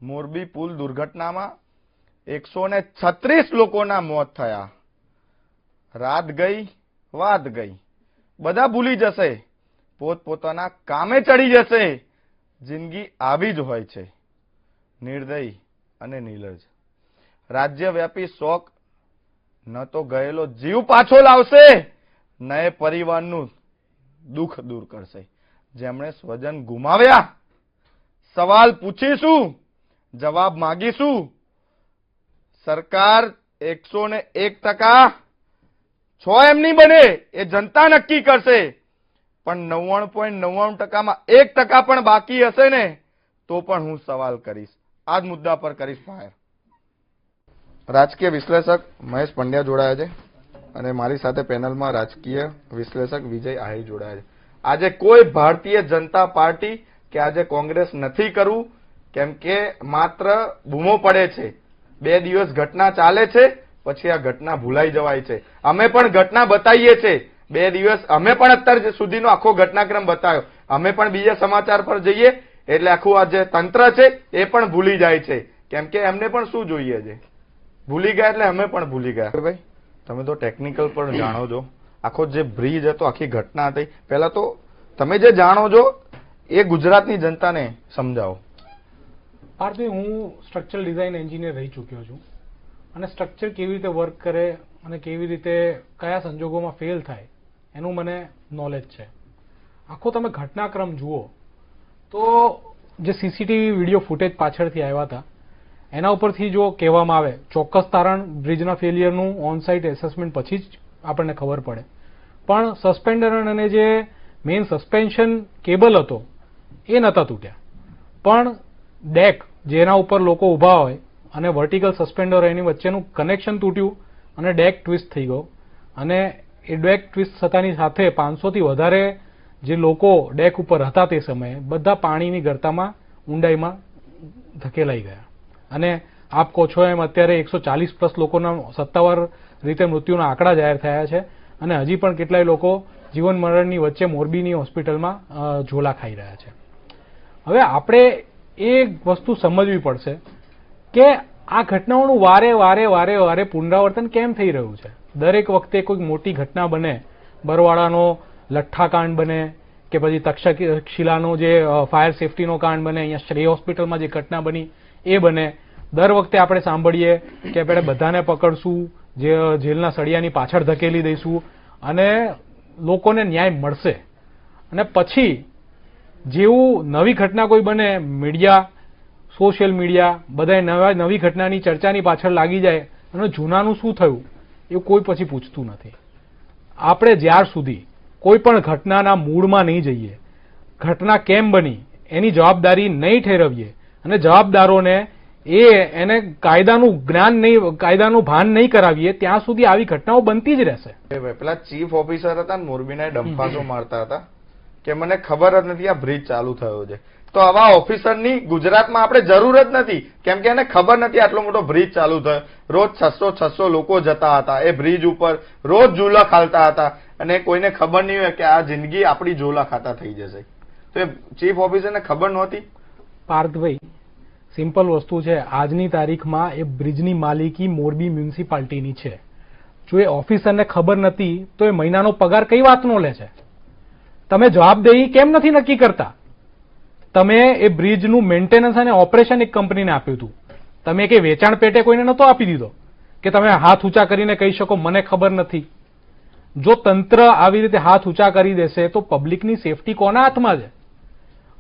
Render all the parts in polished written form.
મોરબી પુલ દુર્ઘટનામાં 136 લોકોના મોત થયા. રાત ગઈ વાત ગઈ, બધા ભૂલી જશે, પોતપોતાના કામે ચડી જશે. જિંદગી આવી જ હોય છે, નિર્દય અને નિર્લજ. રાજ્યવ્યાપી શોક ન તો ગયેલો જીવ પાછો લાવશે, ન એ પરિવારનું દુઃખ દૂર કરશે. જેમણે સ્વજન ગુમાવ્યા, સવાલ પૂછીશું, જવાબ માંગીશું. સરકાર 101% 6 એમની બને એ જનતા નક્કી કરશે, પણ 99.99%માં 1% પણ બાકી હશે ને તો પણ હું સવાલ કરીશ. આ જ મુદ્દા પર કરીશ ફાયર. રાજકીય વિશ્લેષક મહેશ પંડ્યા જોડાયા છે અને મારી સાથે પેનલમાં રાજકીય વિશ્લેષક વિજય આહિર જોડાયા છે. આજે કોઈ ભારતીય જનતા પાર્ટી કે આજે કોંગ્રેસ નથી કરવું, કેમ કે માત્ર બૂમો પડે છે. 2 દિવસ ઘટના ચાલે છે, પછી આ ઘટના ભૂલાઈ જવાય છે. અમે પણ ઘટના બતાવીએ છીએ 2 દિવસ, અમે પણ અત્યાર સુધીનો આખો ઘટનાક્રમ બતાવ્યો. અમે પણ બીજા સમાચાર પર જઈએ એટલે આખું આ જે તંત્ર છે એ પણ ભૂલી જાય છે, કેમ કે એમને પણ શું જોઈએ છે, ભૂલી ગયા એટલે અમે પણ ભૂલી ગયા. ભાઈ તમે તો ટેકનિકલ પણ જાણો છો, આખો જે બ્રિજ હતો, આખી ઘટના હતી, પહેલા તો તમે જે જાણો છો એ ગુજરાતની જનતાને સમજાવો. પાર્થભાઈ, હું સ્ટ્રક્ચરલ ડિઝાઇન એન્જિનિયર રહી ચૂક્યો છું અને સ્ટ્રક્ચર કેવી રીતે વર્ક કરે અને કેવી રીતે કયા સંજોગોમાં ફેલ થાય એનું મને નોલેજ છે. આખો તમે ઘટનાક્રમ જુઓ તો જે સીસીટીવી વિડીયો ફૂટેજ પાછળથી આવ્યા હતા એના ઉપરથી જો કહેવામાં આવે, ચોક્કસ તારણ બ્રિજના ફેલિયરનું ઓન-સાઇટ એસેસમેન્ટ પછી જ આપણને ખબર પડે, પણ સસ્પેન્ડર અને જે મેઇન સસ્પેન્શન કેબલ હતો એ નહોતા તૂટ્યા, પણ ડેક જેના ઉપર લોકો ઊભા હોય અને વર્ટિકલ સસ્પેન્ડર એની વચ્ચેનું કનેક્શન તૂટ્યું અને ડેક ટ્વિસ્ટ થઈ ગયો. અને એ ડેક ટ્વિસ્ટ થતાની સાથે 500થી વધારે જે લોકો ડેક ઉપર હતા તે સમયે બધા પાણીની ગર્તામાં ઊંડાઈમાં ધકેલાઈ ગયા. અને આપ કહો છો એમ અત્યારે 140+ લોકોના સત્તાવાર રીતે મૃત્યુના આંકડા જાહેર થયા છે અને હજી પણ કેટલાય લોકો જીવન મરણની વચ્ચે મોરબીની હોસ્પિટલમાં ઝોલા ખાઈ રહ્યા છે. હવે આપણે એ વસ્તુ સમજવી પડશે કે આ ઘટનાઓનું વારે વારે પુનરાવર્તન કેમ થઈ રહ્યું છે. દરેક વખતે કોઈક મોટી ઘટના બને, બરવાડાનો લઠ્ઠાકાંડ બને કે પછી તક્ષશિલાનો જે ફાયર સેફટીનો કાંડ બને, અહીંયા શ્રેય હોસ્પિટલમાં જે ઘટના બની એ બને, દર વખતે આપણે સાંભળીએ કે આપણે બધાને પકડશું, જે જેલના સળિયાની પાછળ ધકેલી દઈશું અને લોકોને ન્યાય મળશે. અને પછી જેવું નવી ઘટના કોઈ બને, મીડિયા, સોશિયલ મીડિયા બધા નવી ઘટનાની ચર્ચાની પાછળ લાગી જાય અને જૂનાનું શું થયું એ કોઈ પછી પૂછતું નથી. આપણે જ્યાર સુધી કોઈ પણ ઘટનાના મૂળમાં નહીં જઈએ, ઘટના કેમ બની એની જવાબદારી નહીં ઠેરવીએ અને જવાબદારોને એને કાયદાનું જ્ઞાન નહીં, કાયદાનું ભાન નહીં કરાવીએ ત્યાં સુધી આવી ઘટનાઓ બનતી જ રહેશે. પેલા ચીફ ઓફિસર હતા ને મોરબીના ડંપાસો મારતા હતા કે મને ખબર જ નથી આ બ્રિજ ચાલુ થયો છે. તો આવા ઓફિસરની ગુજરાતમાં આપણે જરૂર જ નથી, કેમ કે એને ખબર નથી આટલો મોટો બ્રિજ ચાલુ થયો. રોજ 600 લોકો જતા હતા એ બ્રિજ ઉપર, રોજ ઝૂલા ખાલતા હતા અને કોઈને ખબર નહીં હોય કે આ જિંદગી આપણી ઝોલા ખાતા થઈ જશે. તો એ ચીફ ઓફિસરને ખબર નહોતી. પાર્થભાઈ, સિમ્પલ વસ્તુ છે, આજની તારીખમાં એ બ્રિજની માલિકી મોરબી મ્યુનિસિપાલિટીની છે. જો એ ઓફિસરને ખબર નથી તો એ મહિનાનો પગાર કઈ વાતનો લે છે? તમે જવાબદેહી કેમ નથી નક્કી કરતા? તમે એ બ્રિજનું મેન્ટેનન્સ અને ઓપરેશન એક કંપનીને આપ્યું હતું, તમે કે વેચાણ પેટે કોઈને નહોતો આપી દીધો કે તમે હાથ ઊંચા કરીને કહી શકો મને ખબર નથી. જો તંત્ર આવી રીતે હાથ ઊંચા કરી દેશે તો પબ્લિકની સેફટી કોના હાથમાં છે?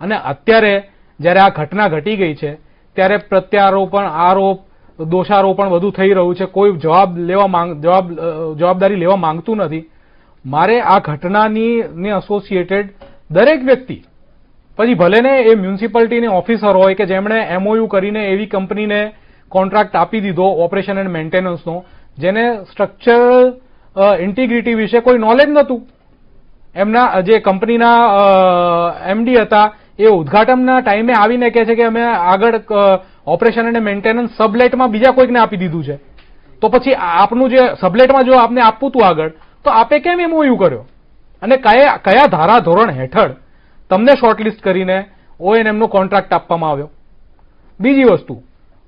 અને અત્યારે જ્યારે આ ઘટના ઘટી ગઈ છે ત્યારે પ્રત્યારોપણ, આરોપ, દોષારોપણ બધું થઈ રહ્યું છે. કોઈ જવાબદારી લેવા માંગતું નથી. મારે આ ઘટનાની એસોસિએટેડ દરેક વ્યક્તિ, પછી ભલે ને એ મ્યુનિસિપાલિટીની ઓફિસર હોય કે જેમણે MOU કરીને એવી કંપનીને કોન્ટ્રાક્ટ આપી દીધો ઓપરેશન એન્ડ મેન્ટેનન્સનો જેને સ્ટ્રક્ચરલ ઇન્ટિગ્રિટી વિશે કોઈ નોલેજ નહોતું. એમના જે કંપનીના MD હતા એ ઉદઘાટનના ટાઈમે આવીને કહે છે કે અમે આગળ ઓપરેશન અને મેન્ટેનન્સ સબલેટમાં બીજા કોઈકને આપી દીધું છે. તો પછી આપનું જે સબલેટમાં જો આપને આપવું હતું આગળ, તો આપે કેમ MOU કર્યો અને કયા ધારા ધોરણ હેઠળ તમને શોર્ટલિસ્ટ કરીને ONMનો કોન્ટ્રાક્ટ આપવામાં આવ્યો? બીજી વસ્તુ,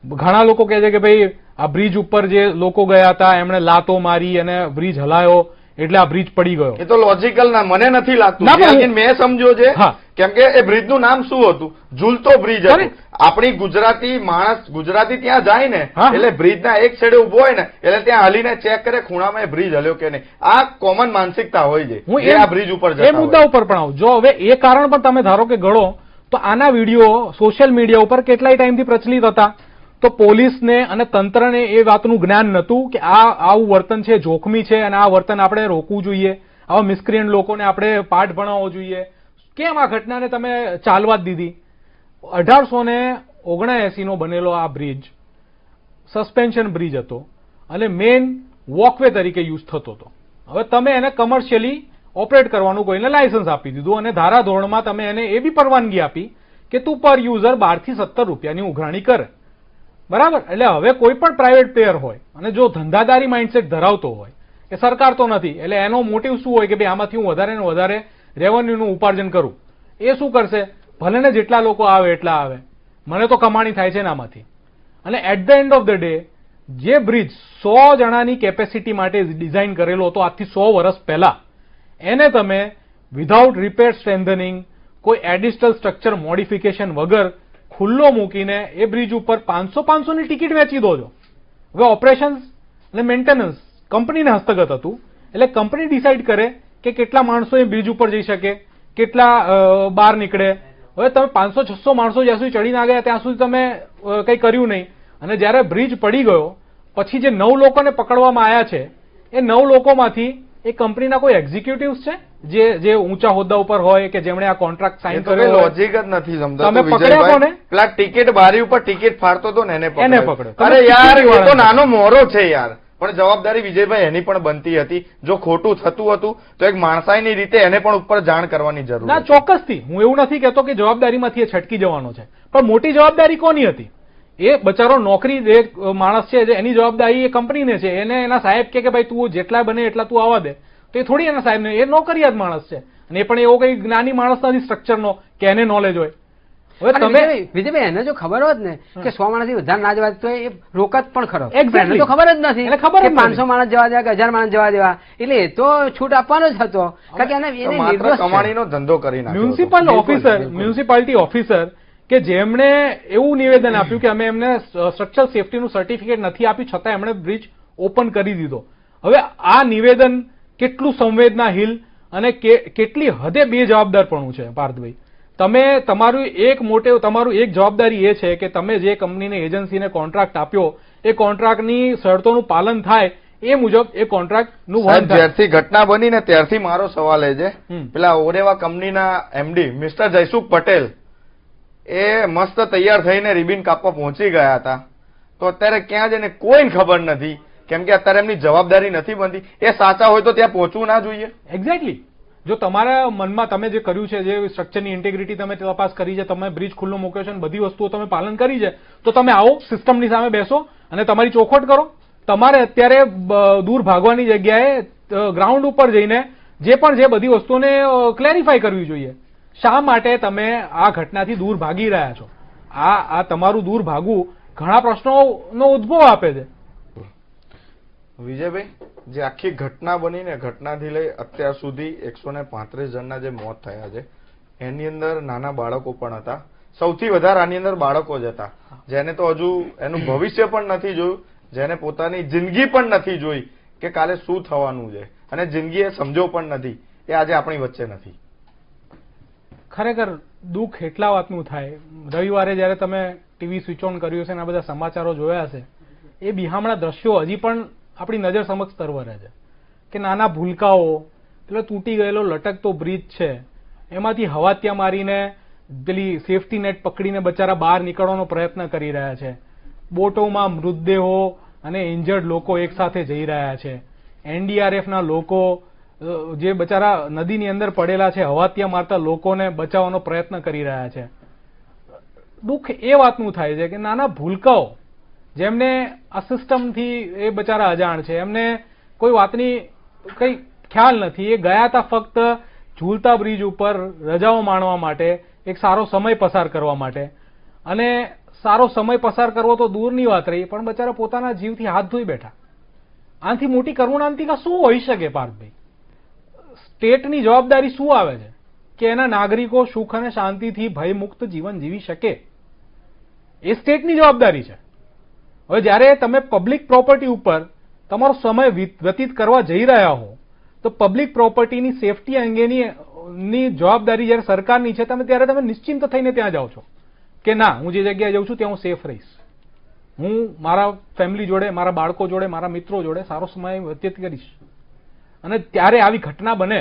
ઘણા લોકો કહે છે કે ભાઈ આ બ્રિજ ઉપર જે લોકો ગયા હતા એમણે લાતો મારી અને બ્રિજ હલાયો એટલે આ બ્રિજ પડી ગયો. એ તો લોજિકલ ના, મને નથી લાગતું. ના, પણ મેં સમજ્યો છે, હા. કેમ કે એ બ્રિજનું નામ શું હતું? ઝૂલતો બ્રિજ હતું. આપણી ગુજરાતી માણસ, ગુજરાતી ત્યાં જાય ને એટલે બ્રિજના એક છેડે ઉભો હોય ને એટલે ત્યાં હલીને ચેક કરે ખૂણામાં એ બ્રિજ હલ્યો કે નહીં. આ કોમન માનસિકતા હોય છે જે આ બ્રિજ ઉપર જતા એ મુદ્દા ઉપર પણ આવું. જો હવે એ કારણ પણ તમે ધારો કે ગણો તો આના વિડીયો સોશિયલ મીડિયા ઉપર કેટલાય ટાઈમથી પ્રચલિત હતા, તો પોલીસને અને તંત્રને એ વાતનું જ્ઞાન નહોતું કે આવું વર્તન છે, જોખમી છે અને આ વર્તન આપણે રોકવું જોઈએ, આવા મિસક્રિયન્ટ લોકોને આપણે પાઠ ભણાવવો જોઈએ. કેમ આ ઘટનાને તમે ચાલવા જ દીધી? 1879 નો બનેલો આ બ્રિજ સસ્પેન્શન બ્રિજ હતો અને મેઇન વોકવે તરીકે યુઝ થતો હતો. હવે તમે એને કમર્શિયલી ઓપરેટ કરવાનું કોઈને લાયસન્સ આપી દીધું અને ધારાધોરણમાં તમે એને એ બી પરવાનગી આપી કે તું પર યુઝર 12 થી 17 રૂપિયાની ઉઘરાણી કરે. બરાબર? એટલે હવે કોઈ પણ પ્રાઇવેટ પ્લેયર હોય અને જો ધંધાદારી માઇન્ડસેટ ધરાવતો હોય, એ સરકાર તો નથી, એટલે એનો મોટિવ શું હોય કે ભાઈ આમાંથી હું વધારે ને વધારે રેવન્યુનું ઉપાર્જન કરું. એ શું કરશે? ભલે ને જેટલા લોકો આવે એટલા આવે, મને તો કમાણી થાય છે ને આમાંથી. અને at the end of the day જે બ્રિજ 100 જણાની કેપેસિટી માટે ડિઝાઇન કરેલો હતો આજથી 100 વર્ષ પહેલા, એને તમે વિધાઉટ રિપેર સ્ટ્રેન્થનિંગ, કોઈ એડિશનલ સ્ટ્રક્ચર મોડિફિકેશન વગર ખુલ્લો મૂકીને એ બ્રિજ ઉપર 500 ની ટિકિટ વેચી દો છો. હવે ઓપરેશન્સ અને મેન્ટેનન્સ કંપનીને હસ્તગત હતું, એટલે કંપની ડિસાઇડ કરે કે કેટલા માણસો એ બ્રિજ ઉપર જઈ શકે, કેટલા બહાર નીકળે. હવે તમે 500-600 માણસો જ્યાં સુધી ચડી ના ગયા ત્યાં સુધી તમે કંઈ કર્યું નહીં, અને જ્યારે બ્રિજ પડી ગયો પછી જે 9 લોકોને પકડવામાં આવ્યા છે એ 9 લોકોમાંથી એ કંપનીના કોઈ એક્ઝિક્યુટિવ્સ છે જે ઊંચા હોદ્દા ઉપર હોય કે જેમણે આ કોન્ટ્રાક્ટ સાઇન કર્યો? લોજિક જ નથી સમજાતું. તમે પકડ્યા કોને? પેલા ટિકિટ બારી ઉપર ટિકિટ ફાડતો હતો ને એને પકડ્યો. અરે યાર, એ તો નાનો મોરો છે યાર. પણ જવાબદારી વિજયભાઈ એની પણ બનતી હતી. જો ખોટું થતું હતું તો એક માણસાઈની રીતે એને પણ ઉપર જાણ કરવાની જરૂર ના, ચોક્કસથી. હું એવું નથી કહેતો કે જવાબદારીમાંથી એ છટકી જવાનો છે, પણ મોટી જવાબદારી કોની હતી? એ બચારો નોકરી માણસ છે, એની જવાબદારી એ કંપનીને છે. એને એના સાહેબ કે ભાઈ તું જેટલા બને એટલા તું આવવા દે, તો એ થોડી એના સાહેબને, એ નોકરિયાત માણસ છે અને એ પણ એવો કઈ જ્ઞાની માણસ નથી સ્ટ્રક્ચરનો કે એને નોલેજ હોય. હવે તમે વિજયભાઈ એને જો ખબર હોત ને કે 100 માણસથી વધારે ના જવા તો એ રોકત પણ ખરો. Exactly. એને તો ખબર જ નથી એને ખબર જ કે 500 માણસ જવા દેવા કે 1000 માણસ જવા દેવા, એટલે એ તો છૂટ આપવાનો જ હતો. કારણ કે એને માત્ર કમાણીનો ધંધો કરી નાખ્યો. મ્યુનિસિપાલિટી ઓફિસર કે જેમણે એવું નિવેદન આપ્યું કે અમે એમને સ્ટ્રક્ચરલ સેફટીનું સર્ટિફિકેટ નથી આપ્યું છતાં એમણે બ્રિજ ઓપન કરી દીધો. હવે આ નિવેદન કેટલું સંવેદનાહીન અને કેટલી હદે બેજવાબદારપણું છે પાર્થભાઈ. તમે તમારું એક જવાબદારી એ છે કે તમે જે કંપનીને એજન્સીને કોન્ટ્રાક્ટ આપ્યો એ કોન્ટ્રાક્ટની શરતોનું પાલન થાય એ મુજબ એ કોન્ટ્રાક્ટનું વહન થાય. જ્યારથી ઘટના બની ને ત્યારથી મારો સવાલ એ છે, પેલા ઓરેવા કંપનીના એમડી મિસ્ટર જયસુખ પટેલ એ મસ્ત તૈયાર થઈને રિબિન કાપવા પહોંચી ગયા હતા, તો અત્યારે ક્યાં જઈને કોઈને ખબર નથી, કેમ કે અત્યારે એમની જવાબદારી નથી બનતી. એ સાચા હોય તો ત્યાં પહોંચવું ના જોઈએ. એક્ઝેક્ટલી. જો તમારા મનમાં તમે જે કર્યું છે, જે સ્ટ્રક્ચરની ઇન્ટિગ્રિટી તમે તપાસ કરી છે, તમે બ્રિજ ખુલ્લો મૂક્યો છે અને બધી વસ્તુઓ તમે પાલન કરી છે, તો તમે આવો સિસ્ટમની સામે બેસો અને તમારી ચોખવટ કરો. તમારે અત્યારે દૂર ભાગવાની જગ્યાએ ગ્રાઉન્ડ ઉપર જઈને જે બધી વસ્તુઓને ક્લેરિફાઈ કરવી જોઈએ. શા માટે તમે આ ઘટનાથી દૂર ભાગી રહ્યા છો? આ તમારું દૂર ભાગવું ઘણા પ્રશ્નોનો ઉદ્ભવ આપે છે. વિજયભાઈ, જે આખી ઘટના બની ને ઘટનાથી લઈ અત્યાર સુધી 135 જણના જે મોત થયા છે એની અંદર નાના બાળકો પણ હતા. સૌથી વધારે આની અંદર બાળકો જ હતા, જેને તો હજુ એનું ભવિષ્ય પણ નથી જોયું, જેને પોતાની જિંદગી પણ નથી જોઈ કે કાલે શું થવાનું છે, અને જિંદગી એ સમજો પણ નથી. એ આજે આપણી વચ્ચે નથી. ખરેખર દુઃખ એટલા વાતનું થાય. રવિવારે જયારે તમે ટીવી સ્વિચ ઓન કર્યું છે અને આ બધા સમાચારો જોયા હશે, એ બિહામણા દ્રશ્યો હજી પણ આપણી નજર સમક્ષ તરવરે છે કે નાના ભૂલકાઓ, પેલો તૂટી ગયેલો લટકતો બ્રિજ છે એમાંથી હવાત્યા મારીને પેલી સેફટી નેટ પકડીને બચારા બહાર નીકળવાનો પ્રયત્ન કરી રહ્યા છે. બોટોમાં મૃતદેહો અને ઇન્જર્ડ લોકો એક સાથે જઈ રહ્યા છે. એનડીઆરએફના લોકો જે બચારા નદીની અંદર પડેલા છે, હવાત્યા મારતા લોકોને બચાવવાનો પ્રયત્ન કરી રહ્યા છે. દુઃખ એ વાતનું થાય છે કે નાના ભૂલકાઓ જેમને આ સિસ્ટમથી એ બચારા અજાણ છે, એમને કોઈ વાતની કઈ ખ્યાલ નથી. એ ગયા હતા ફક્ત ઝૂલતા બ્રિજ ઉપર રજાઓ માણવા માટે, એક સારો સમય પસાર કરવા માટે, અને સારો સમય પસાર કરવો તો દૂરની વાત રહી, પણ બચારા પોતાના જીવથી હાથ ધોઈ બેઠા. આનાથી મોટી કરુણાંતિકા શું હોઈ શકે પાર્થભાઈ? સ્ટેટની જવાબદારી શું આવે છે કે એના નાગરિકો સુખ અને શાંતિથી ભયમુક્ત જીવન જીવી શકે? એ સ્ટેટની જવાબદારી છે. હવે જ્યારે તમે પબ્લિક પ્રોપર્ટી ઉપર તમારો સમય વ્યતીત કરવા જઈ રહ્યા હો, તો પબ્લિક પ્રોપર્ટીની સેફટી અંગેની જવાબદારી જ્યારે સરકારની છે, ત્યારે તમે નિશ્ચિંત થઈને ત્યાં જાઓ છો કે ના, હું જે જગ્યાએ જાઉં છું ત્યાં હું સેફ રહીશ, હું મારા ફેમિલી જોડે, મારા બાળકો જોડે, મારા મિત્રો જોડે સારો સમય વ્યતીત કરીશ. અને ત્યારે આવી ઘટના બને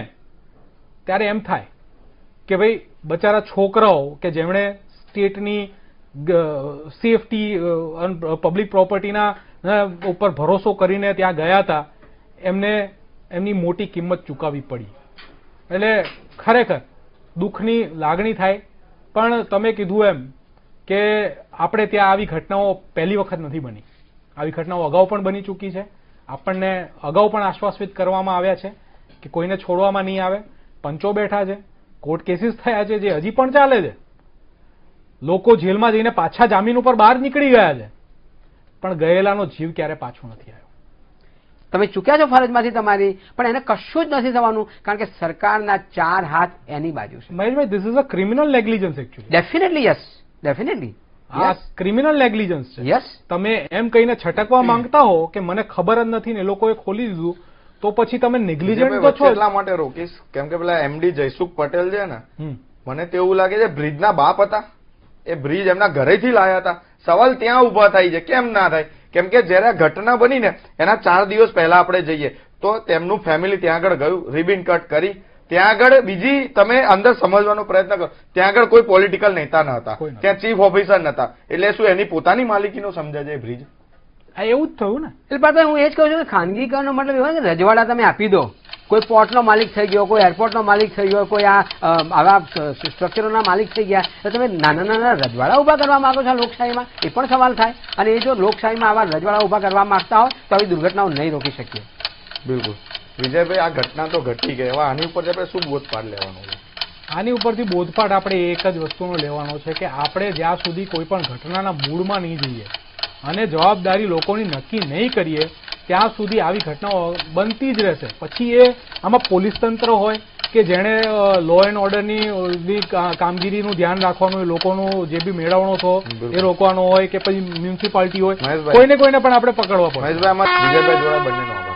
ત્યારે એમ થાય કે ભાઈ બચારા છોકરાઓ કે જેમણે સ્ટેટની સેફટી પબ્લિક પ્રોપર્ટીના ઉપર ભરોસો કરીને ત્યાં ગયા હતા, એમને એમની મોટી કિંમત ચૂકવવી પડી. એટલે ખરેખર દુઃખની લાગણી થાય. પણ તમે કીધું એમ કે આપણે ત્યાં આવી ઘટનાઓ પહેલી વખત નથી બની. આવી ઘટનાઓ અગાઉ પણ બની ચૂકી છે. આપણને અગાઉ પણ આશ્વાસિત કરવામાં આવ્યા છે કે કોઈને છોડવામાં નહીં આવે. પંચો બેઠા છે, કોર્ટ કેસીસ થયા છે જે હજી પણ ચાલે છે, લોકો જેલમાં જઈને પાછા જામીન ઉપર બહાર નીકળી ગયા છે, પણ ગયેલાનો જીવ ક્યારે પાછો નથી આવ્યો. તમે ચૂક્યા છો ફરજમાંથી તમારી, પણ એને કશું જ નથી થવાનું, કારણ કે સરકારના 4 હાથ એની બાજુ છે. Maheshbhai, this is a criminal negligence actually. Definitely yes, definitely આ ક્રિમિનલ નેગ્લિજન્સ છે. યસ. તમે એમ કહીને છટકવા માંગતા હો કે મને ખબર જ નથી ને એ લોકોએ ખોલી દીધું, તો પછી તમે નેગ્લિજન્ટ તો છો. એટલા માટે રોકીશ કેમ કે પેલા એમડી જયસુખ પટેલ છે ને, મને તો એવું લાગે છે બ્રિજના બાપ હતા. એ બ્રિજ એમના ઘરેથી લાયા હતા. સવાલ ત્યાં ઉભા થાય છે, કેમ ના થાય? કેમ કે જયારે આ ઘટના બની ને એના 4 દિવસ પહેલા આપણે જઈએ તો તેમનું ફેમિલી ત્યાં આગળ ગયું, રિબિન કટ કરી. ત્યાં આગળ બીજી તમે અંદર સમજવાનો પ્રયત્ન કરો, ત્યાં આગળ કોઈ પોલિટિકલ નેતા ન હતા, ત્યાં ચીફ ઓફિસર નતા. એટલે શું એની પોતાની માલિકીનો સમજે છે બ્રિજ? આ એવું જ થયું ને. એટલે પાછા હું એ જ કહું છું કે ખાનગીકરણનો મતલબ એવો કે રજવાડા તમે આપી દો. કોઈ પોર્ટનો માલિક થઈ ગયો, કોઈ એરપોર્ટનો માલિક થઈ ગયો, કોઈ આવા સ્ટ્રક્ચરોના માલિક થઈ ગયા, તો તમે નાના નાના રજવાડા ઉભા કરવા માંગો છો લોકશાહીમાં? એ પણ સવાલ થાય. અને એ જો લોકશાહીમાં આવા રજવાડા ઉભા કરવા માંગતા હોય તો આવી દુર્ઘટનાઓ નહીં રોકી શકીએ. બિલકુલ વિજયભાઈ, આ ઘટના તો ઘટી ગઈ, હવે આની ઉપર આપણે શું બોધપાઠ લેવાનો છે? આની ઉપરથી બોધપાઠ આપણે એક જ વસ્તુનો લેવાનો છે કે આપણે જ્યાં સુધી કોઈ પણ ઘટનાના મૂળમાં નહીં જઈએ અને જવાબદારી લોકોની નક્કી નહીં કરીએ ત્યાં સુધી આવી ઘટનાઓ બનતી જ રહેશે. પછી એ આમાં પોલીસ તંત્ર હોય કે જેણે લો એન્ડ ઓર્ડરની કામગીરીનું ધ્યાન રાખવાનું હોય, લોકોનું જે બી મેળવણો થયો એ રોકવાનો હોય, કે પછી મ્યુનિસિપાલિટી હોય, કોઈને પણ આપણે પકડવા પડે. મહેશભાઈ, આમાં વિજયભાઈ જોડે બંનેનો આભાર.